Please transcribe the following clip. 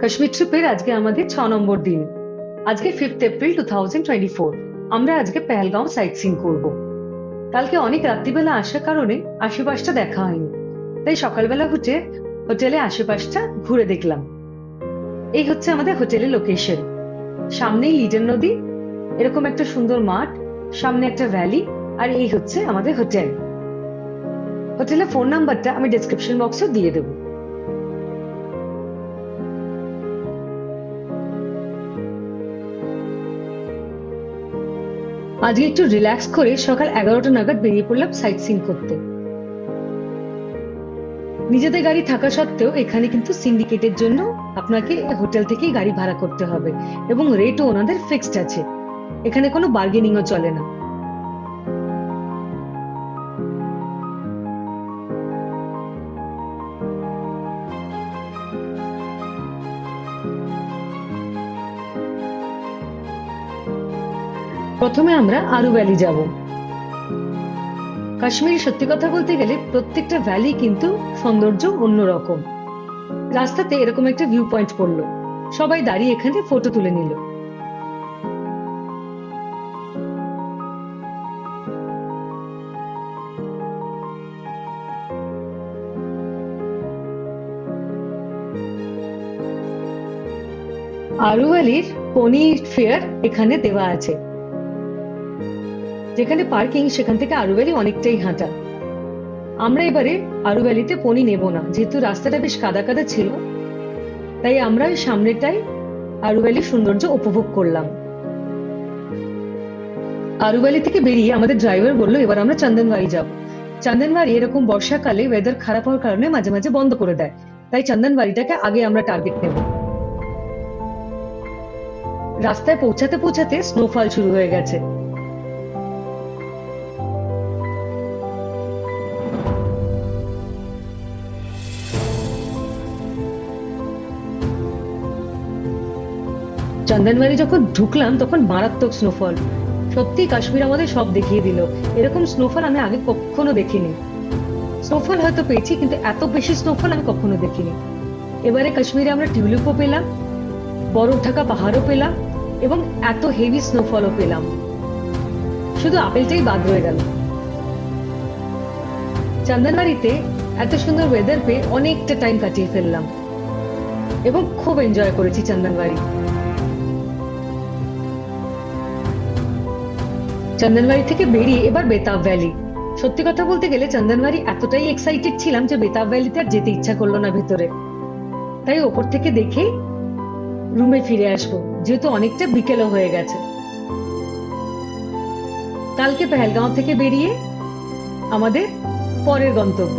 কাশ্মীর ট্রিপের আজকে আমাদের 6 নম্বর দিন। আজকে 5th এপ্রিল 2024। আমরা আজকে পেহেলগাঁও সাইট সিইং করব। কালকে অনেক রাত্রিবেলা আসার কারণে আশেপাশটা দেখা হয়নি, তাই সকালবেলা উঠে হোটেলে আশেপাশটা ঘুরে দেখলাম। এই হচ্ছে আমাদের হোটেলের লোকেশন। সামনেই লিডার নদী, এরকম একটা সুন্দর মাঠ, সামনে একটা ভ্যালি, আর এই হচ্ছে আমাদের হোটেল। হোটেলের ফোন নাম্বারটা আমি ডেসক্রিপশন বক্সে দিয়ে দেবো। আজকে একটু রিল্যাক্স করে সকাল 11টা নাগাদ বেরিয়ে পড়লাম সাইট সিইং করতে। নিজেদের গাড়ি থাকা সত্ত্বেও এখানে কিন্তু সিন্ডিকেটের জন্য আপনাকে হোটেল থেকেই গাড়ি ভাড়া করতে হবে এবং রেটও ওনাদের ফিক্সড আছে। এখানে কোনো বার্গেনিংও চলে না। প্রথমে আমরা আরু ভ্যালি যাব। কাশ্মীরি সত্যি কথা বলতে গেলে প্রত্যেকটা ভ্যালি কিন্তু সৌন্দর্য অন্যরকম। রাস্তাতে এরকম একটা ভিউ পয়েন্ট পড়লো, সবাই দাঁড়িয়ে এখানে ফটো তুলে নিল। আরু ভ্যালির পনি ফেয়ার এখানে দেওয়া আছে। যেখানে পার্কিং সেখান থেকে আরু ভ্যালি অনেকটাই হাঁটা। আমরা এবারে আরু ভ্যালিতে পনি নেব না, যেহেতু রাস্তাটা বেশ কাদা কাদা ছিল, তাই আমরা ওই সামনেটাই আরু ভ্যালির সৌন্দর্য উপভোগ করলাম। আরু ভ্যালি থেকে বেরিয়ে আমাদের ড্রাইভার বললো এবার আমরা চন্দনবাড়ি যাব। চন্দনবাড়ি এরকম বর্ষাকালে ওয়েদার খারাপ হওয়ার কারণে মাঝে মাঝে বন্ধ করে দেয়, তাই চন্দনবাড়িটাকে আগে আমরা টার্গেট নেব। রাস্তায় পৌঁছাতে পৌঁছাতে স্নোফল শুরু হয়ে গেছে। চন্দনবাড়ি যখন ঢুকলাম তখন মারাত্মক স্নোফল। সত্যি কাশ্মীর আমাদের সব দেখিয়ে দিল। এরকম স্নোফল আমি আগে কখনো দেখিনি। স্নোফল হয়তো পেয়েছি, কিন্তু এত বেশি স্নোফল আমি কখনো দেখিনি। এবারে কাশ্মীরে আমরা টিউলিপও পেলাম, বরফ ঢাকা পাহাড়ও পেলাম, এবং এত হেভি স্নোফলও পেলাম। শুধু আপেলটাই বাদ রয়ে গেল। চন্দনবাড়িতে এত সুন্দর ওয়েদার পেয়ে অনেকটা টাইম কাটিয়ে ফেললাম এবং খুব এনজয় করেছি চন্দনবাড়ি। চন্দনবাড়ি থেকে বেরিয়ে এবার বেতাব ভ্যালি। সত্যি কথা বলতে গেলে চন্দনবাড়ি এতটাই এক্সাইটেড ছিলাম যে বেতাব ভ্যালিতে আর যেতে ইচ্ছা করলো না ভেতরে, তাই ওপর থেকে দেখে রুমে ফিরে আসবো, যেহেতু অনেকটা বিকেলও হয়ে গেছে। কালকে পেহেলগাঁও থেকে বেরিয়ে আমাদের পরের গন্তব্য